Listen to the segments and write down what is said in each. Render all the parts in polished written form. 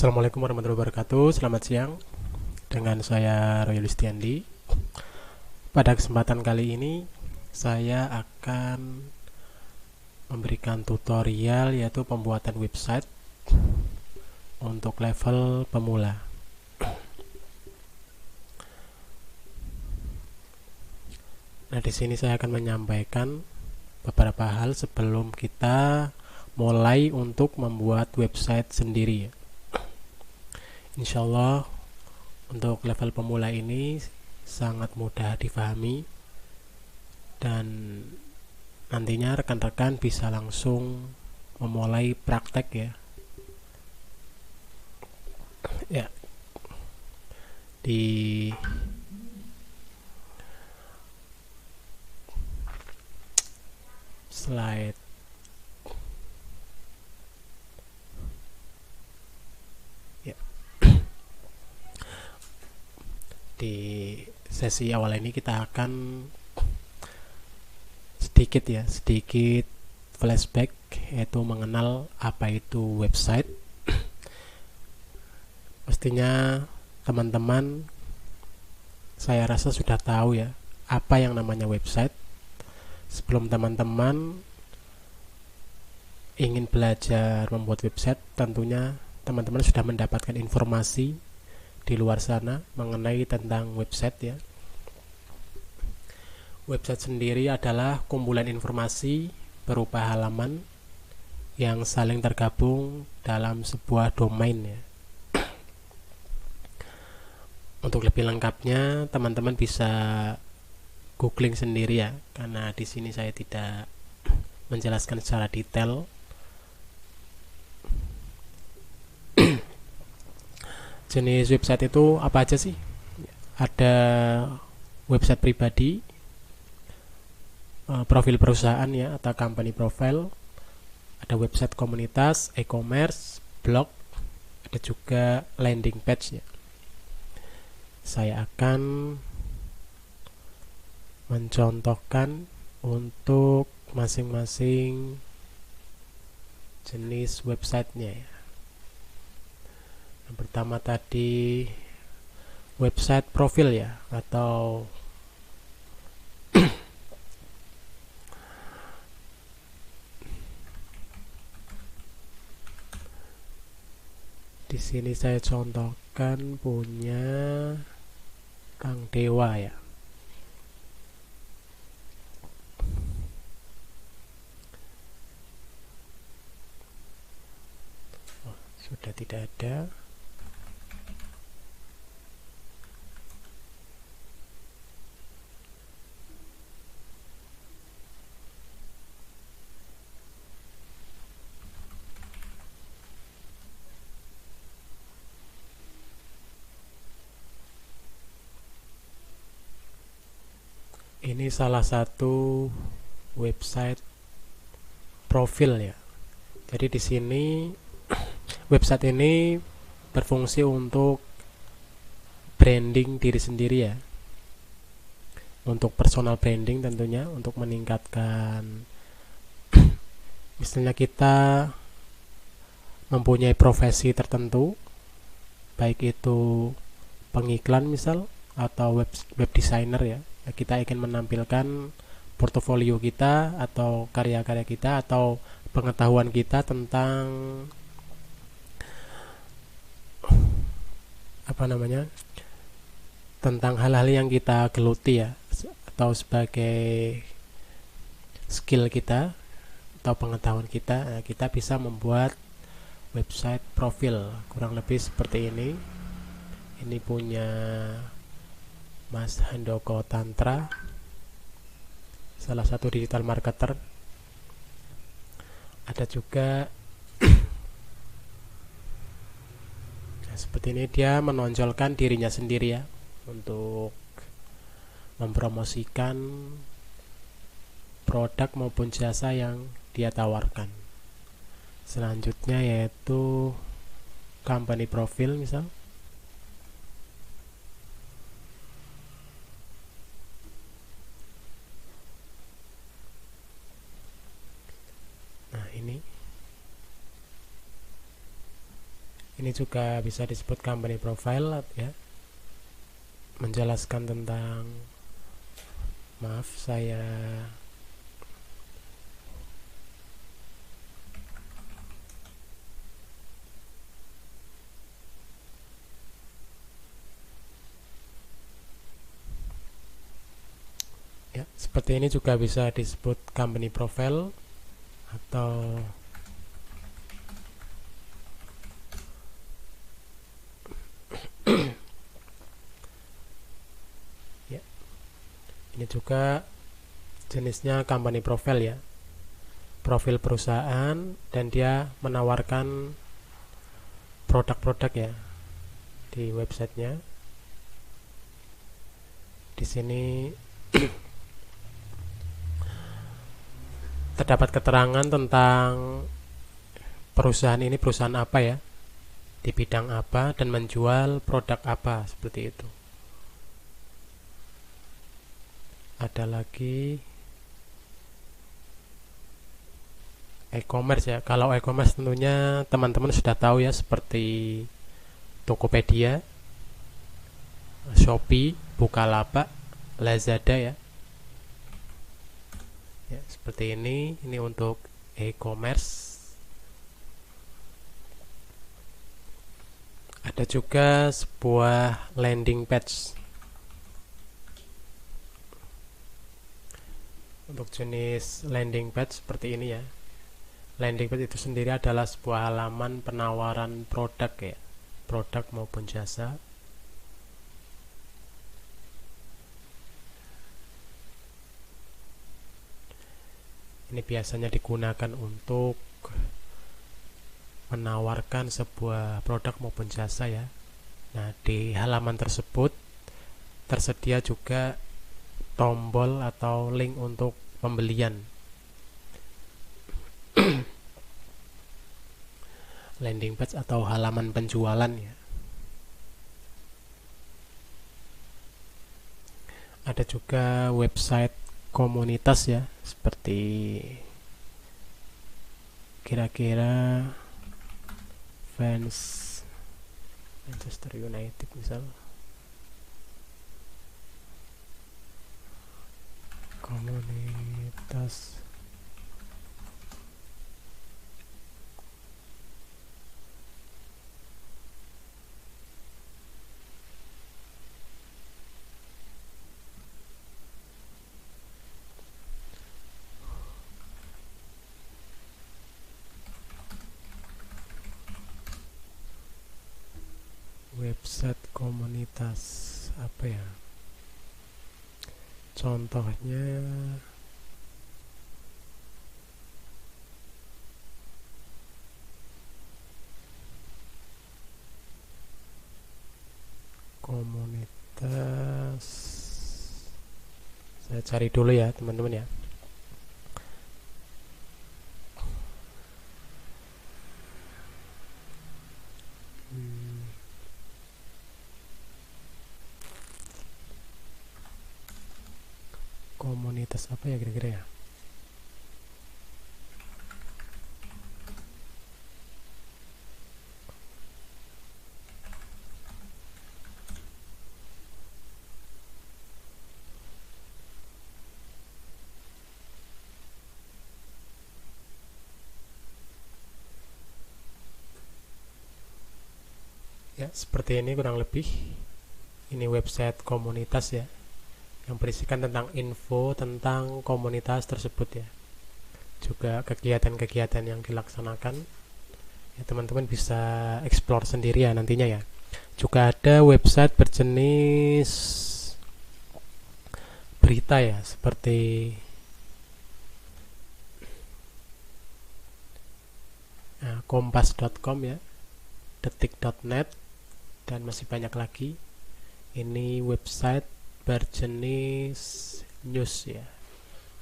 Assalamualaikum warahmatullahi wabarakatuh. Selamat siang. Dengan saya Roy Listiandi. Pada kesempatan kali ini saya akan memberikan tutorial yaitu pembuatan website untuk level pemula. Nah, di sini saya akan menyampaikan beberapa hal sebelum kita mulai untuk membuat website sendiri. Insya Allah untuk level pemula ini sangat mudah difahami dan nantinya rekan-rekan bisa langsung memulai praktek ya. Ya, di slide ya. Di sesi awal ini kita akan sedikit flashback, yaitu mengenal apa itu website. Pastinya teman-teman saya rasa sudah tahu ya apa yang namanya website. Sebelum teman-teman ingin belajar membuat website, tentunya teman-teman sudah mendapatkan informasi di luar sana mengenai tentang website ya. Website sendiri adalah kumpulan informasi berupa halaman yang saling tergabung dalam sebuah domain ya. Untuk lebih lengkapnya teman-teman bisa googling sendiri ya, karena di sini saya tidak menjelaskan secara detail. Jenis website itu apa aja sih? Ada website pribadi, profil perusahaan ya atau company profile, ada website komunitas, e-commerce, blog, ada juga landing page ya. Saya akan mencontohkan untuk masing-masing jenis websitenya ya. Yang pertama tadi website profil ya, atau di sini saya contohkan punya Kang Dewa ya. Sudah tidak ada. Ini salah satu website profil ya. Jadi di sini website ini berfungsi untuk branding diri sendiri ya. Untuk personal branding tentunya, untuk meningkatkan misalnya kita mempunyai profesi tertentu, baik itu pengiklan misal atau web designer ya. Kita ingin menampilkan portofolio kita atau karya-karya kita atau pengetahuan kita tentang tentang hal-hal yang kita geluti ya, atau sebagai skill kita atau pengetahuan kita. Kita bisa membuat website profil kurang lebih seperti ini. Ini punya Mas Handoko Tantra, salah satu digital marketer. Ada juga seperti ini, dia menonjolkan dirinya sendiri ya untuk mempromosikan produk maupun jasa yang dia tawarkan. Selanjutnya yaitu company profile misal. Nah, Ini juga bisa disebut company profile ya, menjelaskan tentang, maaf saya ya, seperti ini juga bisa disebut company profile atau ya, ini juga jenisnya company profile ya, profil perusahaan, dan dia menawarkan produk-produk ya di websitenya. Di sini terdapat keterangan tentang perusahaan ini perusahaan apa ya, di bidang apa, dan menjual produk apa, seperti itu. Ada lagi e-commerce ya. Kalau e-commerce tentunya teman-teman sudah tahu ya, seperti Tokopedia, Shopee, Bukalapak, Lazada ya. Ya, seperti ini. Ini untuk e-commerce. Ada juga sebuah landing page. Untuk jenis landing page seperti ini ya. Landing page itu sendiri adalah sebuah halaman penawaran produk ya, produk maupun jasa. Ini biasanya digunakan untuk menawarkan sebuah produk maupun jasa ya. Nah, di halaman tersebut tersedia juga tombol atau link untuk pembelian. Landing page atau halaman penjualan ya. Ada juga website komunitas ya, seperti kira-kira fans Manchester United misal. Komunitas website komunitas apa ya, contohnya komunitas, saya cari dulu ya teman-teman ya. Komunitas apa ya kira-kira ya. Ya, seperti ini kurang lebih. Ini website komunitas ya, yang berisikan tentang info tentang komunitas tersebut ya. Juga kegiatan-kegiatan yang dilaksanakan. Ya, teman-teman bisa explore sendiri ya nantinya ya. Juga ada website berjenis berita ya, seperti kompas.com ya, detik.net, dan masih banyak lagi. Ini website berjenis news ya,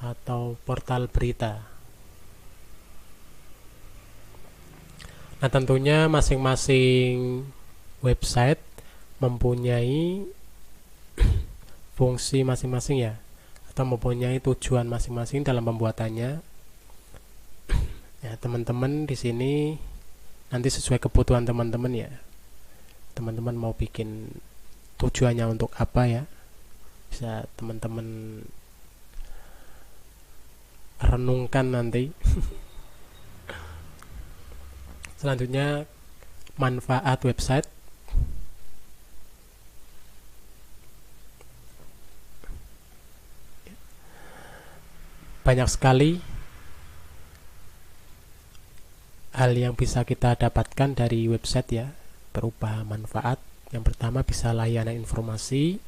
atau portal berita. Nah, tentunya masing-masing website mempunyai fungsi masing-masing ya, atau mempunyai tujuan masing-masing dalam pembuatannya. Ya, teman-teman di sini nanti sesuai kebutuhan teman-teman ya. Teman-teman mau bikin tujuannya untuk apa ya, bisa teman-teman renungkan nanti. Selanjutnya, manfaat website. Banyak sekali hal yang bisa kita dapatkan dari website ya, berupa manfaat. Yang pertama, bisa layanan informasi,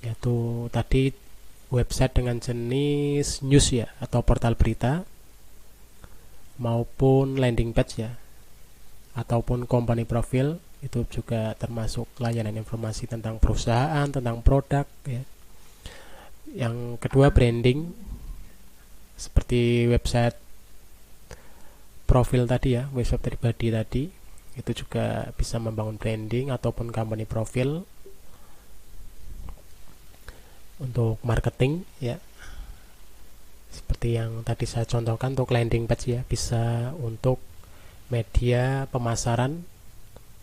yaitu tadi website dengan jenis news ya, atau portal berita, maupun landing page ya, ataupun company profile. Itu juga termasuk layanan informasi tentang perusahaan, tentang produk ya. Yang kedua, branding, seperti website profil tadi ya, website pribadi tadi, itu juga bisa membangun branding ataupun company profile untuk marketing ya. Seperti yang tadi saya contohkan untuk landing page ya, bisa untuk media pemasaran,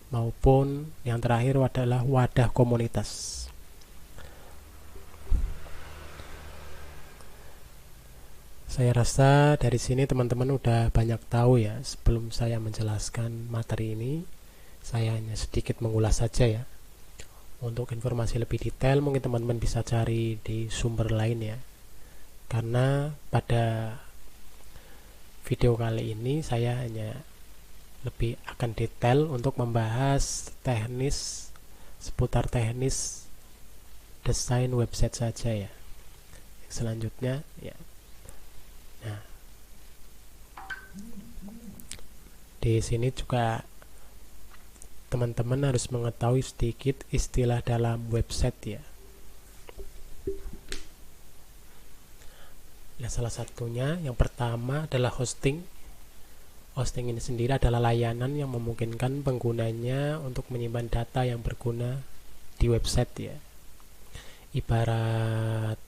maupun yang terakhir adalah wadah komunitas. Saya rasa dari sini teman-teman udah banyak tahu ya. Sebelum saya menjelaskan materi ini, saya hanya sedikit mengulas saja ya. Untuk informasi lebih detail mungkin teman-teman bisa cari di sumber lain ya. Karena pada video kali ini saya hanya lebih akan detail untuk membahas teknis, seputar teknis desain website saja ya. Selanjutnya ya. Nah, di sini juga teman-teman harus mengetahui sedikit istilah dalam website ya. Nah, salah satunya yang pertama adalah hosting. Hosting ini sendiri adalah layanan yang memungkinkan penggunanya untuk menyimpan data yang berguna di website ya. Ibarat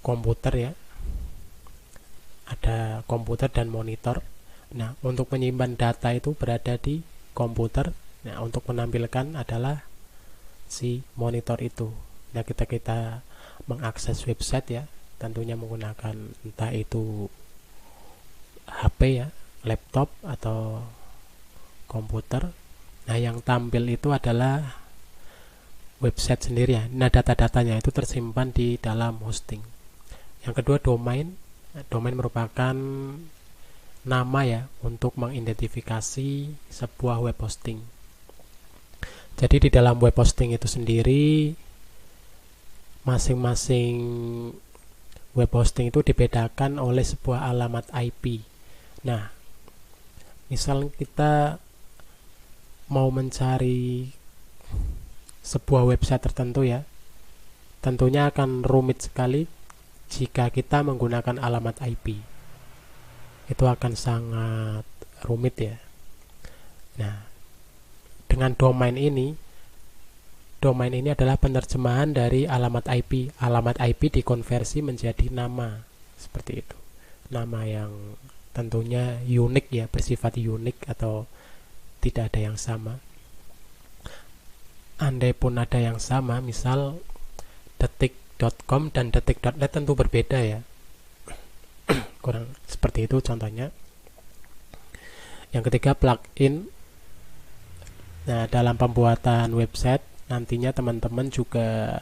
komputer ya, ada komputer dan monitor. Nah, untuk menyimpan data itu berada di komputer. Nah, untuk menampilkan adalah si monitor itu. Nah, kita mengakses website ya, tentunya menggunakan entah itu HP ya, laptop atau komputer. Nah, yang tampil itu adalah website sendiri ya. Nah, data-datanya itu tersimpan di dalam hosting. Yang kedua, domain. Domain merupakan nama ya untuk mengidentifikasi sebuah web hosting. Jadi di dalam web hosting itu sendiri, masing-masing web hosting itu dibedakan oleh sebuah alamat IP. Nah, misal kita mau mencari sebuah website tertentu ya, tentunya akan rumit sekali jika kita menggunakan alamat IP. Itu akan sangat rumit ya. Nah, dengan domain ini adalah penerjemahan dari alamat IP. Alamat IP dikonversi menjadi nama, seperti itu. Nama yang tentunya unik ya, bersifat unik atau tidak ada yang sama. Andai pun ada yang sama, misal detik.com dan detik.net tentu berbeda ya. Kurang seperti itu contohnya. Yang ketiga, plugin. Nah, dalam pembuatan website nantinya teman-teman juga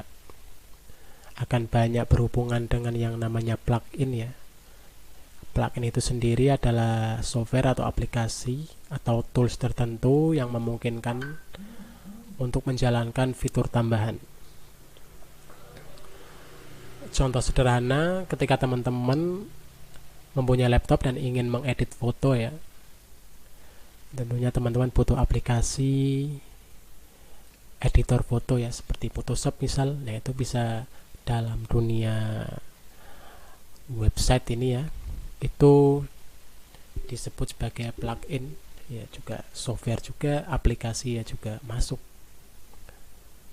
akan banyak berhubungan dengan yang namanya plugin ya. Plugin itu sendiri adalah software atau aplikasi atau tools tertentu yang memungkinkan untuk menjalankan fitur tambahan. Contoh sederhana, ketika teman-teman mempunyai laptop dan ingin mengedit foto ya, tentunya teman-teman butuh aplikasi editor foto ya, seperti Photoshop misal. Nah, itu bisa dalam dunia website ini ya, itu disebut sebagai plugin ya, juga software juga, aplikasi ya juga masuk.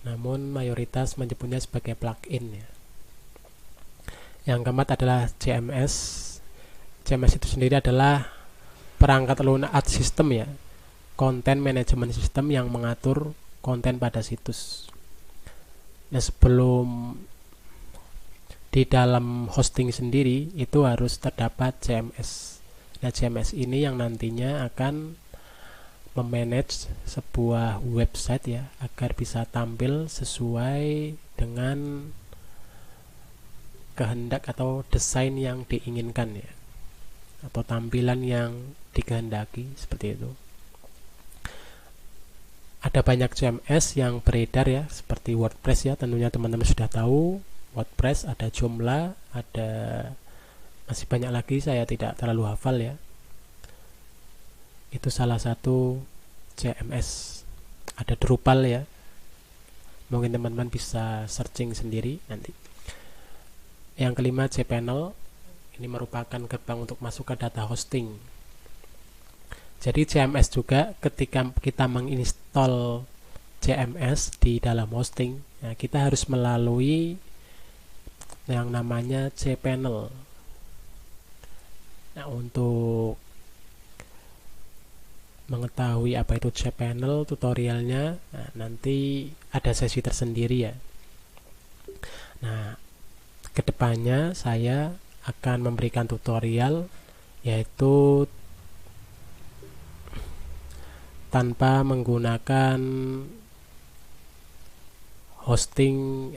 Namun mayoritas menyebutnya sebagai plugin ya. Yang keempat adalah CMS. CMS itu sendiri adalah perangkat lunak sistem ya, content management system yang mengatur konten pada situs. Nah, sebelum di dalam hosting sendiri itu harus terdapat CMS. Nah, CMS ini yang nantinya akan memanage sebuah website ya, agar bisa tampil sesuai dengan kehendak atau desain yang diinginkan ya, atau tampilan yang dikehendaki, seperti itu. Ada banyak CMS yang beredar ya, seperti WordPress ya, tentunya teman-teman sudah tahu WordPress, ada Joomla, ada masih banyak lagi, saya tidak terlalu hafal ya. Itu salah satu CMS. Ada Drupal ya, mungkin teman-teman bisa searching sendiri nanti. Yang kelima, cPanel. Ini merupakan gerbang untuk masuk ke data hosting. Jadi CMS juga ketika kita menginstal CMS di dalam hosting, nah kita harus melalui yang namanya cPanel. Nah, untuk mengetahui apa itu cPanel, tutorialnya nanti ada sesi tersendiri ya. Nah, kedepannya saya akan memberikan tutorial, yaitu tanpa menggunakan hosting,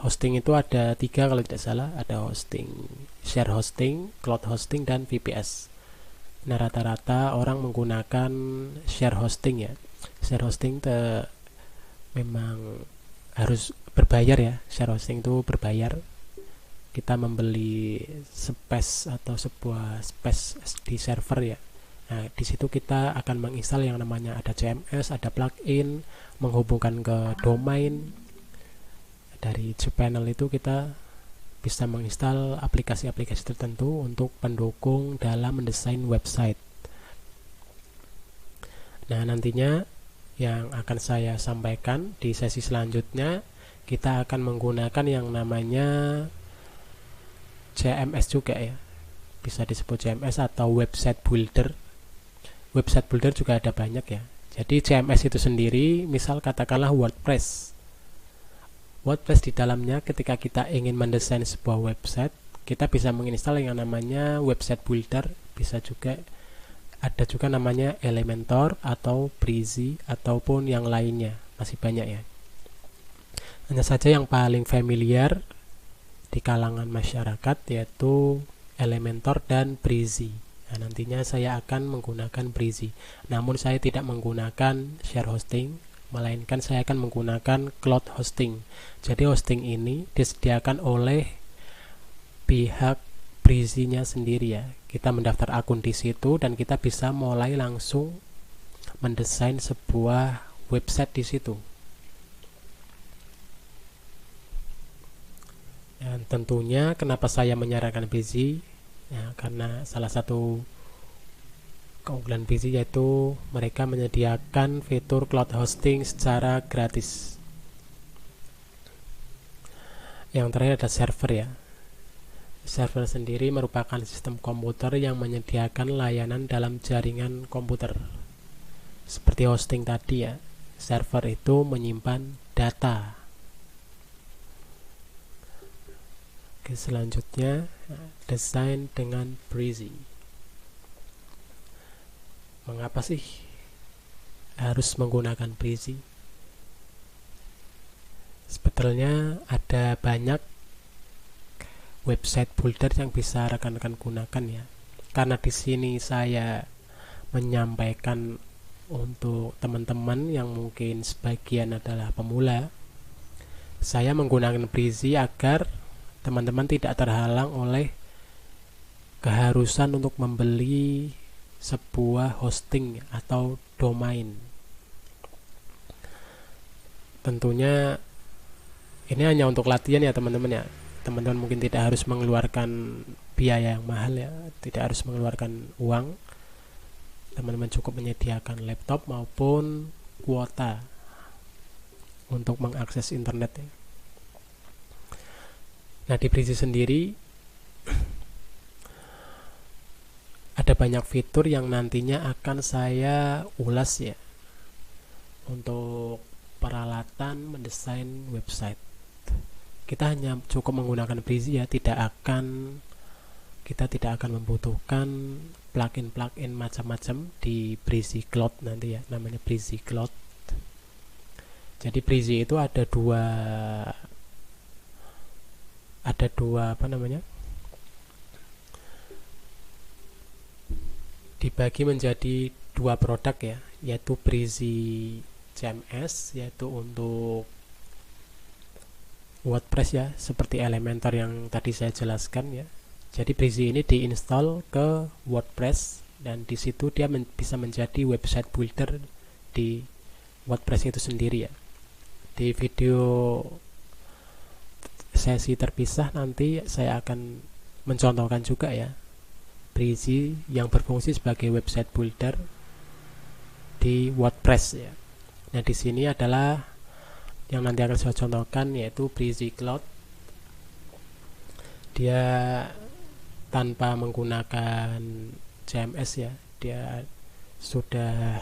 hosting itu ada 3 kalau tidak salah, ada hosting, share hosting, cloud hosting, dan VPS. Nah, rata-rata orang menggunakan share hosting ya. Share hosting memang harus berbayar ya. Share hosting itu berbayar. Kita membeli space atau sebuah space di server ya. Nah, di situ kita akan menginstal yang namanya ada CMS, ada plugin, menghubungkan ke domain. Dari cPanel itu kita bisa menginstal aplikasi-aplikasi tertentu untuk pendukung dalam mendesain website. Nah, nantinya yang akan saya sampaikan di sesi selanjutnya, kita akan menggunakan yang namanya CMS juga ya. Bisa disebut CMS atau website builder. Website builder juga ada banyak ya. Jadi CMS itu sendiri, misal katakanlah WordPress. WordPress di dalamnya ketika kita ingin mendesain sebuah website, kita bisa menginstal yang namanya website builder. Bisa juga ada juga namanya Elementor atau Breezy ataupun yang lainnya, masih banyak ya. Hanya saja yang paling familiar di kalangan masyarakat yaitu Elementor dan Breezy. Nah, nantinya saya akan menggunakan Breezy. Namun saya tidak menggunakan share hosting, melainkan saya akan menggunakan cloud hosting. Jadi hosting ini disediakan oleh pihak Breezy-nya sendiri ya. Kita mendaftar akun di situ dan kita bisa mulai langsung mendesain sebuah website di situ. Dan tentunya kenapa saya menyarankan Breezy? Ya, karena salah satu keunggulan Breezy yaitu mereka menyediakan fitur cloud hosting secara gratis. Yang terakhir ada server ya. Server sendiri merupakan sistem komputer yang menyediakan layanan dalam jaringan komputer. Seperti hosting tadi ya, server itu menyimpan data. Oke, selanjutnya desain dengan Breezy. Mengapa sih harus menggunakan Breezy? Sebetulnya ada banyak website builder yang bisa rekan-rekan gunakan ya. Karena di sini saya menyampaikan untuk teman-teman yang mungkin sebagian adalah pemula, saya menggunakan Breezy agar teman-teman tidak terhalang oleh keharusan untuk membeli sebuah hosting atau domain. Tentunya ini hanya untuk latihan ya teman-teman ya. Teman-teman mungkin tidak harus mengeluarkan biaya yang mahal ya, tidak harus mengeluarkan uang. Teman-teman cukup menyediakan laptop maupun kuota untuk mengakses internet ya. Nah, di Breezy sendiri ada ada banyak fitur yang nantinya akan saya ulas ya untuk peralatan mendesain website. Kita hanya cukup menggunakan Brizy ya, kita tidak akan membutuhkan plugin macam-macam di Brizy Cloud nanti ya, namanya Brizy Cloud. Jadi Brizy itu ada dua dibagi menjadi dua produk ya, yaitu Brizy CMS yaitu untuk WordPress ya, seperti Elementor yang tadi saya jelaskan ya. Jadi Brizy ini diinstal ke WordPress dan di situ dia bisa menjadi website builder di WordPress itu sendiri ya. Di video sesi terpisah nanti saya akan mencontohkan juga ya Brizy yang berfungsi sebagai website builder di WordPress ya. Nah, di sini adalah yang nanti akan saya contohkan yaitu Brizy Cloud. Dia tanpa menggunakan CMS ya, dia sudah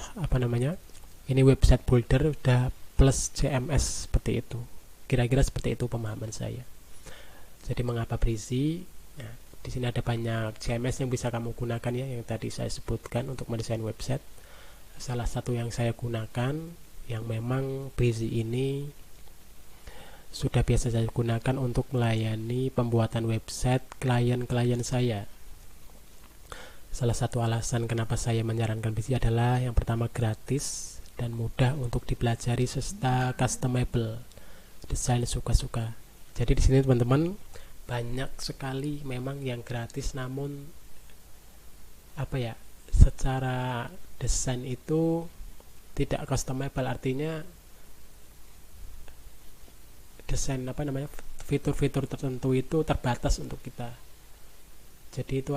ini website builder udah plus CMS seperti itu. Kira-kira seperti itu pemahaman saya. Jadi mengapa Brizy? Nah, di sini ada banyak CMS yang bisa kamu gunakan ya, yang tadi saya sebutkan untuk mendesain website. Salah satu yang saya gunakan, yang memang Brizy ini sudah biasa saya gunakan untuk melayani pembuatan website klien-klien saya. Salah satu alasan kenapa saya menyarankan Brizy adalah yang pertama gratis dan mudah untuk dipelajari serta customable, desain suka-suka. Jadi di sini teman-teman banyak sekali memang yang gratis, namun secara desain itu tidak customable, artinya desain fitur-fitur tertentu itu terbatas untuk kita. Jadi itu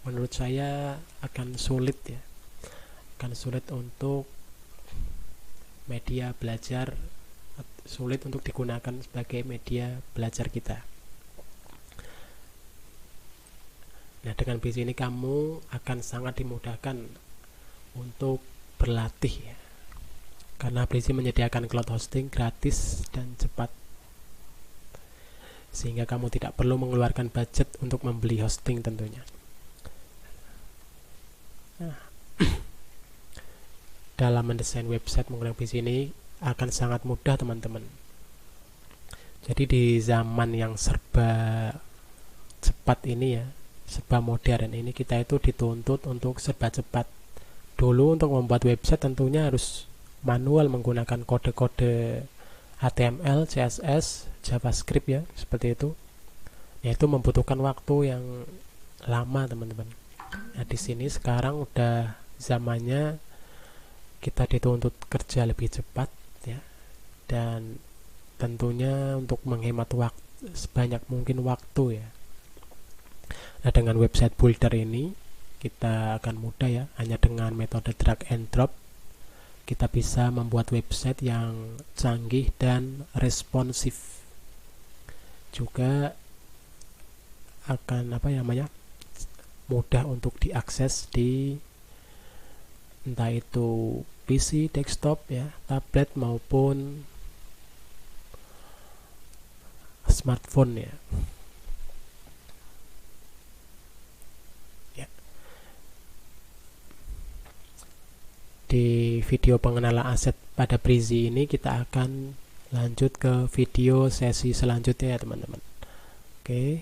menurut saya akan sulit ya, akan sulit untuk media belajar, sulit untuk digunakan sebagai media belajar kita. Nah, dengan Brizy ini kamu akan sangat dimudahkan untuk berlatih ya, karena Brizy menyediakan cloud hosting gratis dan cepat, sehingga kamu tidak perlu mengeluarkan budget untuk membeli hosting tentunya. Nah, dalam mendesain website menggunakan Brizy ini akan sangat mudah teman-teman. Jadi di zaman yang serba cepat ini ya, serba modern ini, kita itu dituntut untuk serba cepat. Dulu untuk membuat website tentunya harus manual menggunakan kode-kode HTML, CSS, JavaScript ya, seperti itu. Yaitu membutuhkan waktu yang lama teman-teman. Nah, di sini sekarang udah zamannya kita dituntut kerja lebih cepat ya, dan tentunya untuk menghemat waktu sebanyak mungkin waktu ya. Nah, dengan website builder ini kita akan mudah ya, hanya dengan metode drag and drop kita bisa membuat website yang canggih dan responsif. Juga akan mudah untuk diakses di entah itu PC, desktop ya, tablet maupun smartphone ya. Di video pengenalan aset pada Brizy ini kita akan lanjut ke video sesi selanjutnya ya teman-teman. Oke.